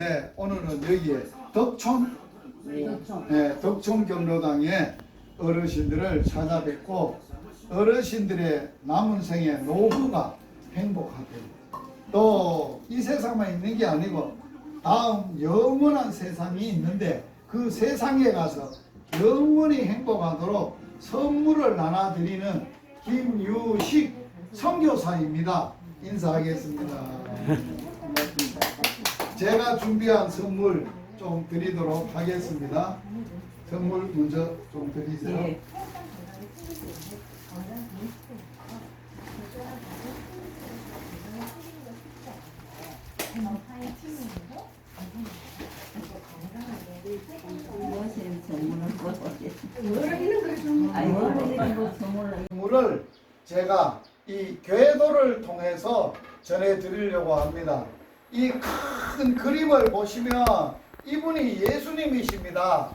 네, 오늘은 여기에 덕촌, 덕촌 경로당의 어르신들을 찾아뵙고 어르신들의 남은 생의 노후가 행복하대요. 또 이 세상만 있는 게 아니고 다음 영원한 세상이 있는데 그 세상에 가서 영원히 행복하도록 선물을 나눠드리는 김유식 선교사입니다. 인사하겠습니다. 제가 준비한 선물 좀 드리도록 하겠습니다. 선물 먼저 좀 드리세요. 네. 선물을 제가 이 궤도를 통해서 전해드리려고 합니다. 이 큰 그림을 보시면 이분이 예수님이십니다.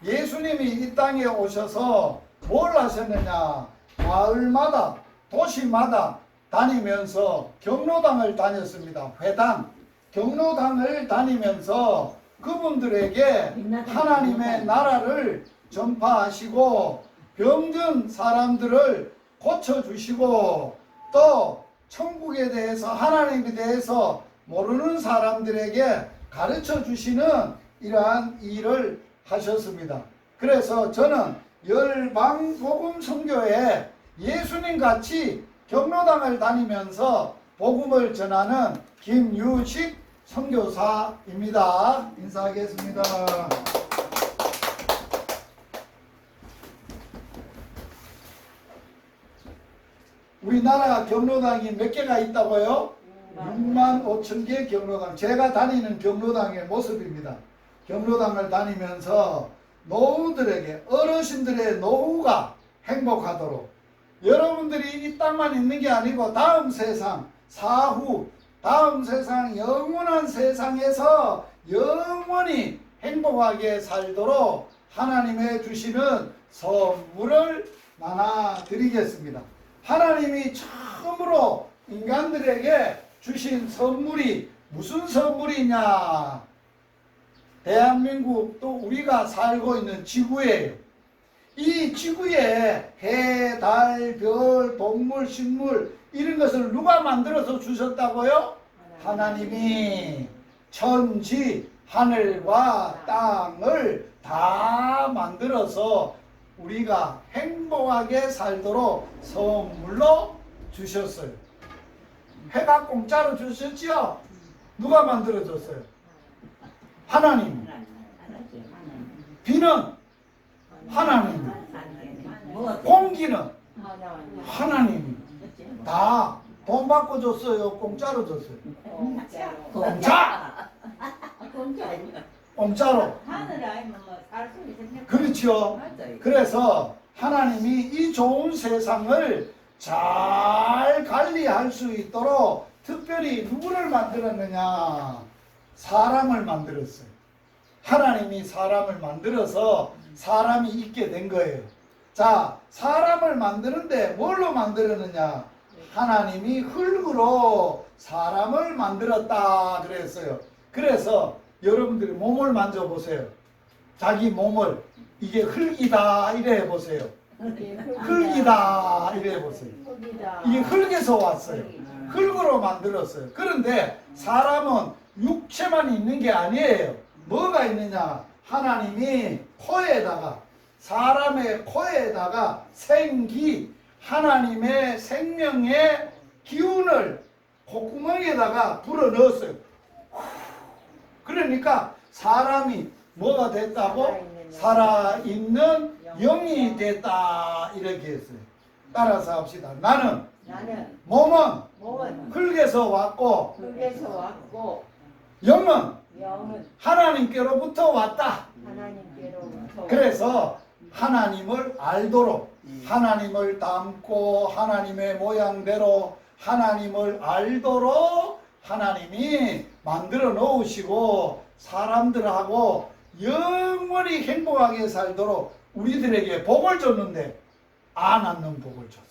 예수님이 이 땅에 오셔서 뭘 하셨느냐? 마을마다 도시마다 다니면서 경로당을 다녔습니다. 회당, 경로당을 다니면서 그분들에게 하나님의 나라를 전파하시고 병든 사람들을 고쳐주시고 또 천국에 대해서 하나님에 대해서 모르는 사람들에게 가르쳐 주시는 이러한 일을 하셨습니다. 그래서 저는 열방복음 선교에 예수님 같이 경로당을 다니면서 복음을 전하는 김유식 선교사입니다. 인사하겠습니다. 우리나라 경로당이 몇 개가 있다고요? 65,000개 경로당. 제가 다니는 경로당의 모습입니다. 경로당을 다니면서 노후들에게 어르신들의 노후가 행복하도록 여러분들이 이 땅만 있는 게 아니고 다음 세상 사후 다음 세상 영원한 세상에서 영원히 행복하게 살도록 하나님의 주시는 선물을 나눠 드리겠습니다. 하나님이 처음으로 인간들에게 주신 선물이 무슨 선물이냐? 대한민국 또 우리가 살고 있는 지구예요. 이 지구에 해, 달, 별, 동물, 식물 이런 것을 누가 만들어서 주셨다고요? 하나님이 천지, 하늘과 땅을 다 만들어서 우리가 행복하게 살도록 선물로 주셨어요. 해가 공짜로 주셨지요? 누가 만들어줬어요? 하나님. 비는 하나님. 공기는 하나님. 다 돈 받고 줬어요? 공짜로 줬어요? 공짜! 공짜로. 그렇죠. 그래서 하나님이 이 좋은 세상을 잘 관리할 수 있도록 특별히 누구를 만들었느냐? 사람을 만들었어요. 하나님이 사람을 만들어서 사람이 있게 된 거예요. 자, 사람을 만드는데 뭘로 만들었느냐? 하나님이 흙으로 사람을 만들었다 그랬어요. 그래서 여러분들이 몸을 만져보세요. 자기 몸을 이게 흙이다 이래 해보세요. 흙이다 이래 해보세요. 이게 흙에서 왔어요. 흙으로 만들었어요. 그런데 사람은 육체만 있는 게 아니에요. 뭐가 있느냐? 하나님이 코에다가 사람의 코에다가 생기 하나님의 생명의 기운을 콧구멍에다가 불어넣었어요. 그러니까 사람이 뭐가 됐다고? 살아있는 영이 됐다 이렇게 했어요. 따라서 합시다. 나는 몸은 흙에서 왔고 영은 하나님께로부터 왔다. 그래서 하나님을 알도록 하나님을 닮고 하나님의 모양대로 하나님을 알도록 하나님이 만들어 놓으시고 사람들하고 영원히 행복하게 살도록 우리들에게 복을 줬는데 안 낳는 복을 줬어.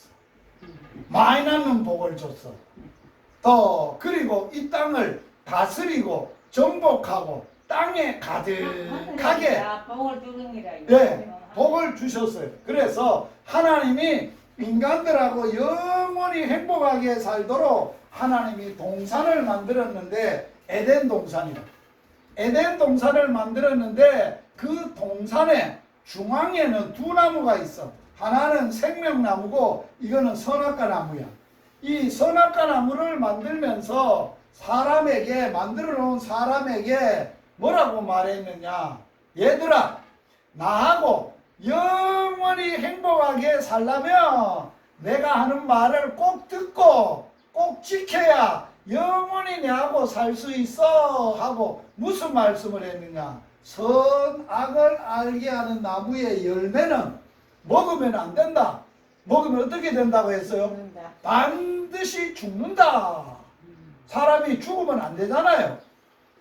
많이 낳는 복을 줬어. 또 그리고 이 땅을 다스리고 정복하고 땅에 가득하게 복을 주느니라. 네, 복을 주셨어요. 그래서 하나님이 인간들하고 영원히 행복하게 살도록 하나님이 동산을 만들었는데 에덴 동산이요. 에덴 동산을 만들었는데 그 동산의 중앙에는 두 나무가 있어. 하나는 생명나무고 이거는 선악과 나무야. 이 선악과 나무를 만들면서 사람에게 만들어 놓은 사람에게 뭐라고 말했느냐? 얘들아, 나하고 영원히 행복하게 살려면 내가 하는 말을 꼭 듣고 꼭 지켜야 영원히 내하고 살 수 있어 하고 무슨 말씀을 했느냐? 선악을 알게 하는 나무의 열매는 먹으면 안 된다. 먹으면 어떻게 된다고 했어요? 반드시 죽는다. 사람이 죽으면 안 되잖아요.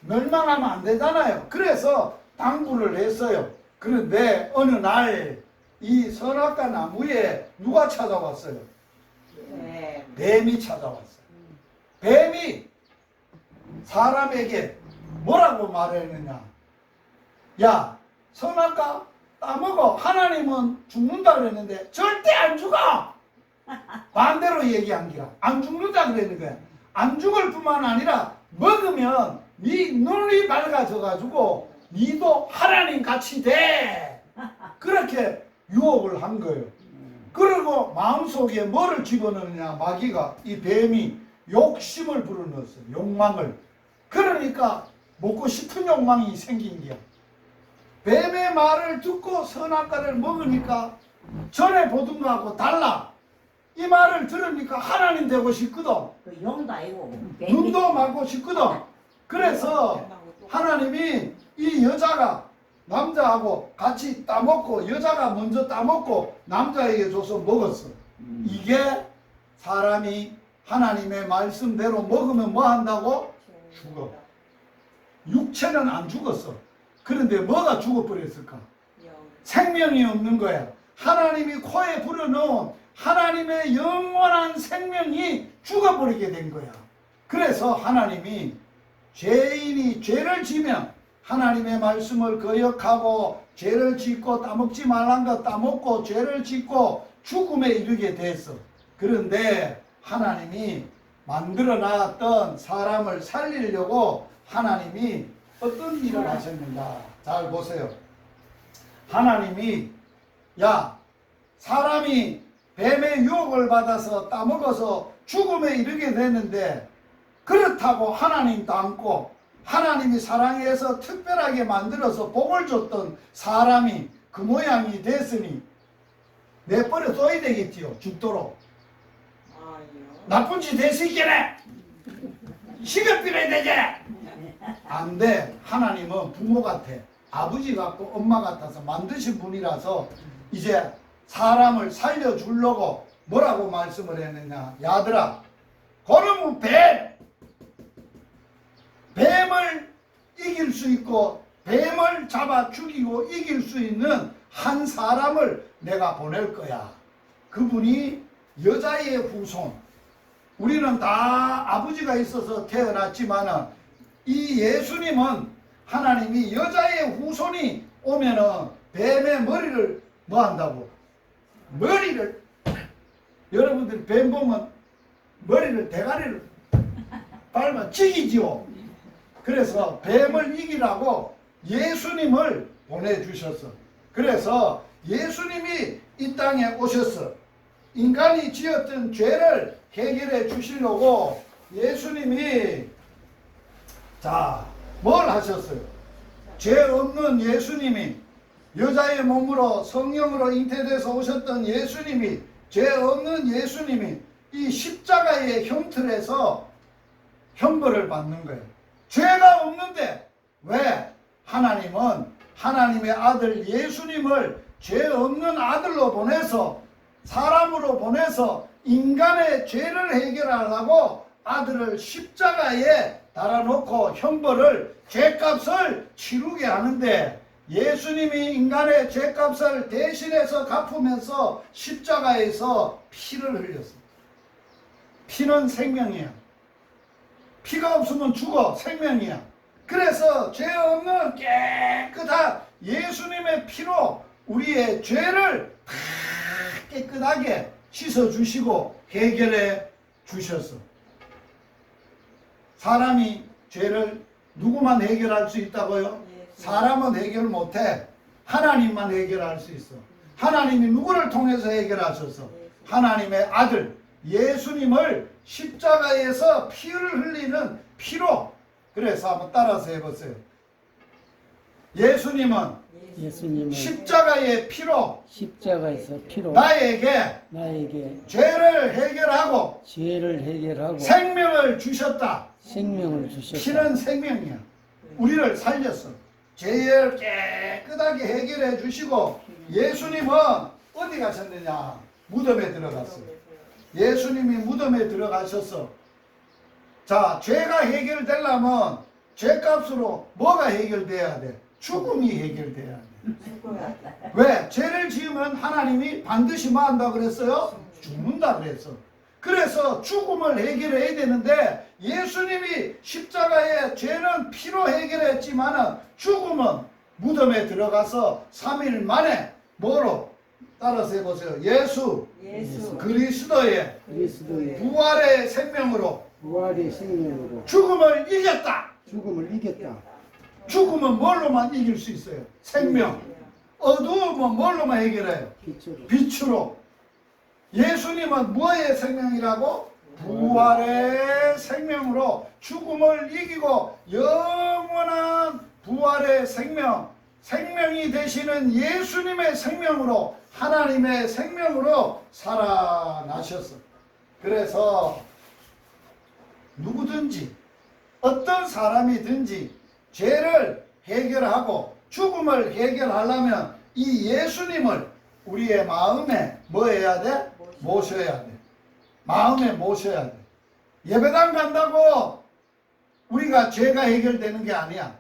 멸망하면 안 되잖아요. 그래서 당부를 했어요. 그런데 어느 날 이 선악과 나무에 누가 찾아왔어요? 뱀이 찾아왔어요. 뱀이 사람에게 뭐라고 말했느냐? 야, 선악과 따먹어. 하나님은 죽는다 그랬는데 절대 안 죽어. 반대로 얘기한 기라. 안 죽는다 그랬는 거야. 안 죽을 뿐만 아니라 먹으면 네 눈이 밝아져 가지고 니도 하나님 같이 돼. 그렇게 유혹을 한 거예요. 그리고 마음속에 뭐를 집어넣느냐? 마귀가, 이 뱀이 욕심을 불어넣었어요. 욕망을. 그러니까 먹고 싶은 욕망이 생긴 거야. 뱀의 말을 듣고 선악과를 먹으니까 전에 보던 거하고 달라. 이 말을 들으니까 하나님 되고 싶거든. 용도 아니고 눈도 막고 싶거든. 그래서 하나님이 이 여자가 남자하고 같이 따먹고, 여자가 먼저 따먹고 남자에게 줘서 먹었어. 이게 사람이 하나님의 말씀대로 먹으면 뭐 한다고? 죽어. 육체는 안 죽었어. 그런데 뭐가 죽어버렸을까? 생명이 없는 거야. 하나님이 코에 불어넣은 하나님의 영원한 생명이 죽어버리게 된 거야. 그래서 하나님이 죄인이 죄를 지면 하나님의 말씀을 거역하고 죄를 짓고 따먹지 말란 것 따먹고 죄를 짓고 죽음에 이르게 됐어. 그런데 하나님이 만들어 놨던 사람을 살리려고 하나님이 어떤 일을 하셨는가? 잘 보세요. 하나님이 야, 사람이 뱀의 유혹을 받아서 따먹어서 죽음에 이르게 됐는데 그렇다고 하나님도 않고 하나님이 사랑해서 특별하게 만들어서 복을 줬던 사람이 그 모양이 됐으니 내버려 둬야 되겠지요. 죽도록. 나쁜 짓 했으니까 시급 빌어야 되지. 안 돼. 하나님은 부모 같아. 아버지 같고 엄마 같아서 만드신 분이라서 이제 사람을 살려주려고 뭐라고 말씀을 했느냐? 야들아, 그놈은 뱀을 이길 수 있고 뱀을 잡아 죽이고 이길 수 있는 한 사람을 내가 보낼 거야. 그분이 여자의 후손. 우리는 다 아버지가 있어서 태어났지만은 이 예수님은 하나님이 여자의 후손이 오면은 뱀의 머리를 뭐 한다고? 머리를, 여러분들 뱀 보면 머리를, 대가리를 밟아 죽이지요. 그래서 뱀을 이기라고 예수님을 보내주셨어. 그래서 예수님이 이 땅에 오셨어. 인간이 지었던 죄를 해결해 주시려고 예수님이 뭘 하셨어요? 죄 없는 예수님이, 여자의 몸으로 성령으로 잉태돼서 오셨던 예수님이, 죄 없는 예수님이 이 십자가의 형틀에서 형벌을 받는 거예요. 죄가 없는데 왜? 하나님은 하나님의 아들 예수님을 죄 없는 아들로 보내서, 사람으로 보내서 인간의 죄를 해결하려고 아들을 십자가에 달아놓고 형벌을, 죄값을 치르게 하는데, 예수님이 인간의 죄값을 대신해서 갚으면서 십자가에서 피를 흘렸습니다. 피는 생명이야. 피가 없으면 죽어. 생명이야. 그래서 죄 없는 깨끗한 예수님의 피로 우리의 죄를 다 깨끗하게 씻어주시고 해결해 주셨어. 사람이 죄를 누구만 해결할 수 있다고요? 사람은 해결 못해. 하나님만 해결할 수 있어. 하나님이 누구를 통해서 해결하셔서 하나님의 아들 예수님을 십자가에서 피를 흘리는 피로. 그래서 한번 따라서 해보세요. 예수님은 십자가의 피로 십자가에서 피로 나에게 죄를 해결하고 생명을 주셨다. 생명을 주셨다. 피는 생명이야. 우리를 살렸어. 죄를 깨끗하게 해결해 주시고 예수님은 어디 가셨느냐? 무덤에 들어갔어. 예수님이 무덤에 들어가셨어. 자, 죄가 해결되려면 죄값으로 뭐가 해결돼야 돼? 죽음이 해결돼야 돼. 왜? 죄를 지으면 하나님이 반드시 뭐 한다 그랬어요? 죽는다 그랬어. 그래서 죽음을 해결해야 되는데 예수님이 십자가에 죄는 피로 해결했지만 죽음은 무덤에 들어가서 3일 만에 뭐로? 따라서 해보세요. 예수 그리스도의 부활의 생명으로 죽음을 이겼다. 죽음은 뭘로만 이길 수 있어요? 생명. 어두움은 뭘로만 해결해요? 빛으로. 예수님은 뭐의 생명이라고? 부활의 생명으로 죽음을 이기고 영원한 부활의 생명, 생명이 되시는 예수님의 생명으로 하나님의 생명으로 살아나셨어. 그래서 누구든지 어떤 사람이든지 죄를 해결하고 죽음을 해결하려면 이 예수님을 우리의 마음에 뭐 해야 돼? 모셔야 돼. 마음에 모셔야 돼. 예배당 간다고 우리가 죄가 해결되는 게 아니야.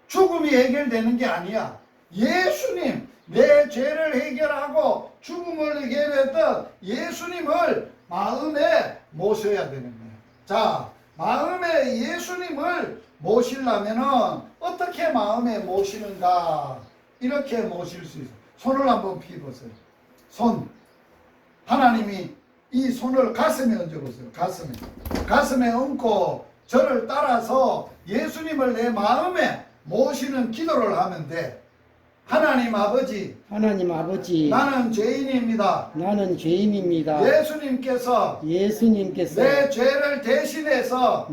죽음이 해결되는 게 아니야. 예수님, 내 죄를 해결하고 죽음을 해결했던 예수님을 마음에 모셔야 되는 거야. 자, 마음에 예수님을 모시려면은 어떻게 마음에 모시는가? 이렇게 모실 수 있어. 손을 한번 펴보세요. 손. 하나님이 이 손을 가슴에 얹어보세요. 가슴에 얹고 저를 따라서 예수님을 내 마음에 모시는 기도를 하면 돼. 하나님 아버지, 나는 죄인입니다. 예수님께서 내 죄를 대신해서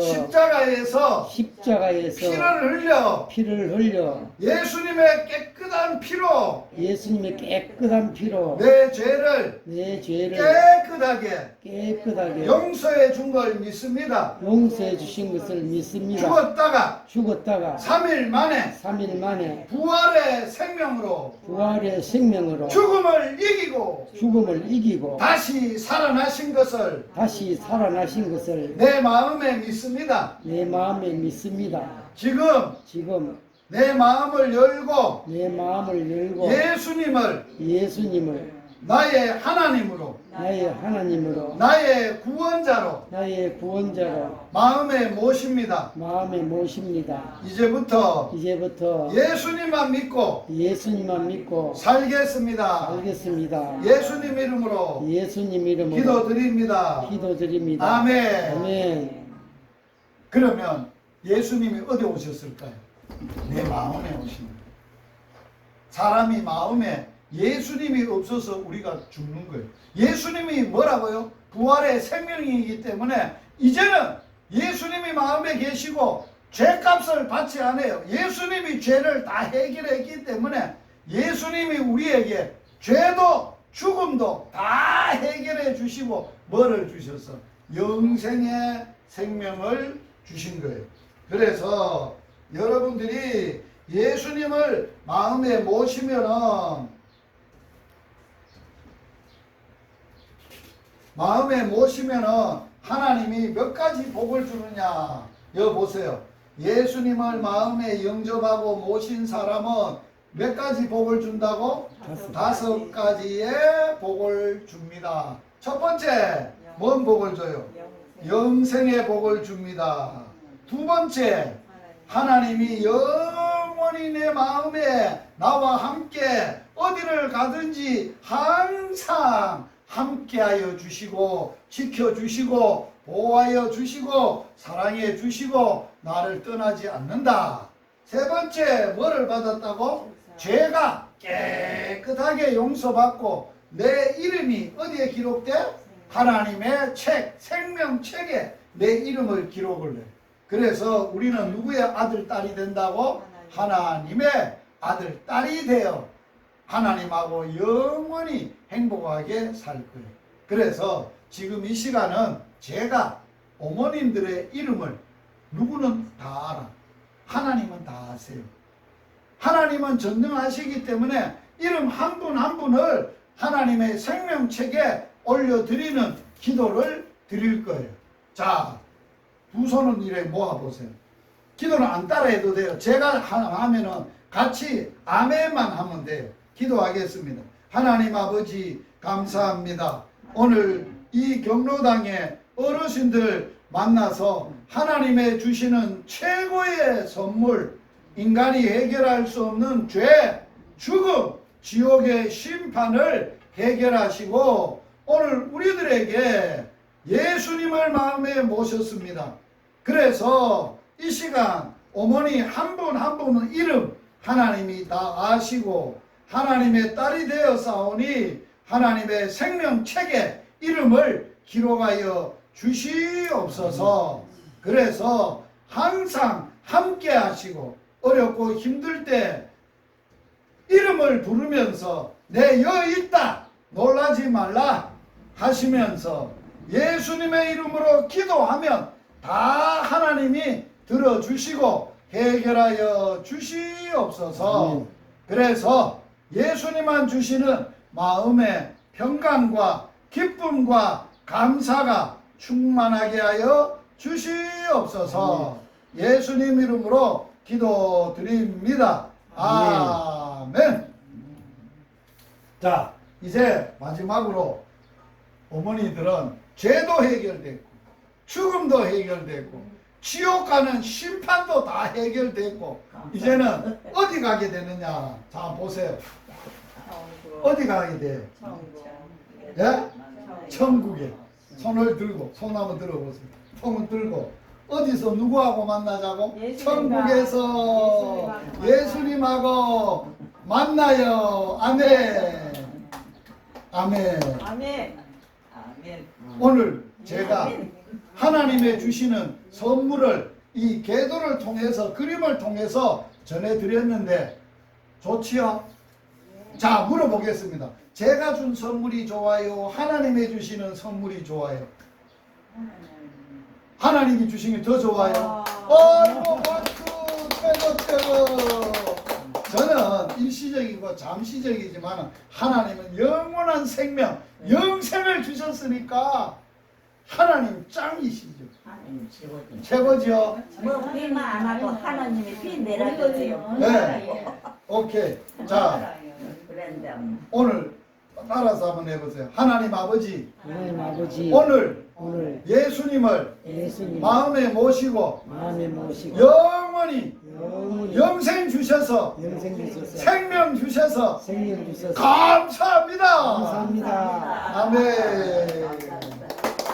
십자가에서 피를 흘려 예수님의 깨끗한 피로 내 죄를 깨끗하게 용서해 준 걸 믿습니다. 죽었다가 3일 만에 부활의 생명으로 죽음을 이기고 다시 살아나신 것을 내 마음에 믿습니다. 지금 내 마음을 열고 예수님을 나의 하나님으로 나의 구원자로 마음에 모십니다. 이제부터 예수님만 믿고 살겠습니다. 예수님 이름으로 기도드립니다. 아멘. 그러면 예수님이 어디 오셨을까요? 내 마음에 오신 거예요. 사람이 마음에 예수님이 없어서 우리가 죽는 거예요. 예수님이 뭐라고요? 부활의 생명이기 때문에 이제는 예수님이 마음에 계시고 죄값을 받지 않아요. 예수님이 죄를 다 해결했기 때문에 예수님이 우리에게 죄도 죽음도 다 해결해 주시고 뭐를 주셔서 영생의 생명을 주신 거예요. 그래서 여러분들이 예수님을 마음에 모시면은 하나님이 몇 가지 복을 주느냐. 여기 보세요. 예수님을 마음에 영접하고 모신 사람은 몇 가지 복을 준다고? 5가지의 복을 줍니다. 첫 번째, 뭔 복을 줘요? 영생의 복을 줍니다. 두 번째, 하나님이 영원히 내 마음에 나와 함께 어디를 가든지 항상 함께하여 주시고 지켜주시고 보호하여 주시고 사랑해 주시고 나를 떠나지 않는다. 세 번째, 뭐를 받았다고? 죄가 깨끗하게 용서받고 내 이름이 어디에 기록돼? 하나님의 책, 생명책에 내 이름을 기록을 해. 그래서 우리는 누구의 아들, 딸이 된다고? 하나님의 아들, 딸이 되어 하나님하고 영원히 행복하게 살 거예요. 그래서 지금 이 시간은 제가 어머님들의 이름을 누구는 다 알아. 하나님은 다 아세요. 하나님은 전능하시기 때문에 이름 한 분 한 분을 하나님의 생명책에 올려드리는 기도를 드릴 거예요. 자, 두 손은 이래 모아보세요. 기도는 안 따라해도 돼요. 제가 하면은 같이 아멘만 하면 돼요. 기도하겠습니다. 하나님 아버지 감사합니다. 오늘 이 경로당에 어르신들 만나서 하나님의 주시는 최고의 선물, 인간이 해결할 수 없는 죄, 죽음, 지옥의 심판을 해결하시고 오늘 우리들에게 예수님을 마음에 모셨습니다. 그래서 이 시간 어머니 한 분 한 분은 이름 하나님이 다 아시고 하나님의 딸이 되어 싸우니 하나님의 생명책에 이름을 기록하여 주시옵소서. 그래서 항상 함께 하시고 어렵고 힘들 때 이름을 부르면서 내 여 있다 놀라지 말라 하시면서 예수님의 이름으로 기도하면 다 하나님이 들어주시고 해결하여 주시옵소서. 그래서 예수님만 주시는 마음의 평강과 기쁨과 감사가 충만하게 하여 주시옵소서. 예수님 이름으로 기도드립니다. 아멘. 자, 이제 마지막으로 어머니들은 죄도 해결됐고 죽음도 해결됐고 지옥 가는 심판도 다 해결됐고 이제는 어디 가게 되느냐. 자, 보세요. 어디 가게 돼? 예? 천국에. 손을 들고, 손 한번 들어보세요. 손을 들고 어디서 누구하고 만나자고? 천국에서 예수님하고 만나요. 아멘. 아멘. 아멘. 오늘 제가 하나님의 주시는 선물을 이 계도를 통해서 그림을 통해서 전해드렸는데 좋지요? 자, 물어보겠습니다. 제가 준 선물이 좋아요? 하나님이 주시는 선물이 좋아요? 하나님이 주신 게 더 좋아요? 어이구 박수 최고. 저는 일시적이고 잠시적이지만 하나님은 영원한 생명, 영생을 주셨으니까 하나님 짱이시죠. 하나님 최고죠. 최고죠? 뭐 비만 안 하고 하나님이 비 내려주세요. 네. 오케이. 자, 그런데 오늘 따라서 한번 해보세요. 하나님 아버지, 하나님 아버지 오늘 오늘 예수님을 예수님 마음에 모시고 마음에 모시고 영원히 영원히 영생 주셔서 영생 주셔서 생명 주셔서 생명 주셔서 감사합니다. 감사합니다. 아멘.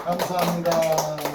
감사합니다.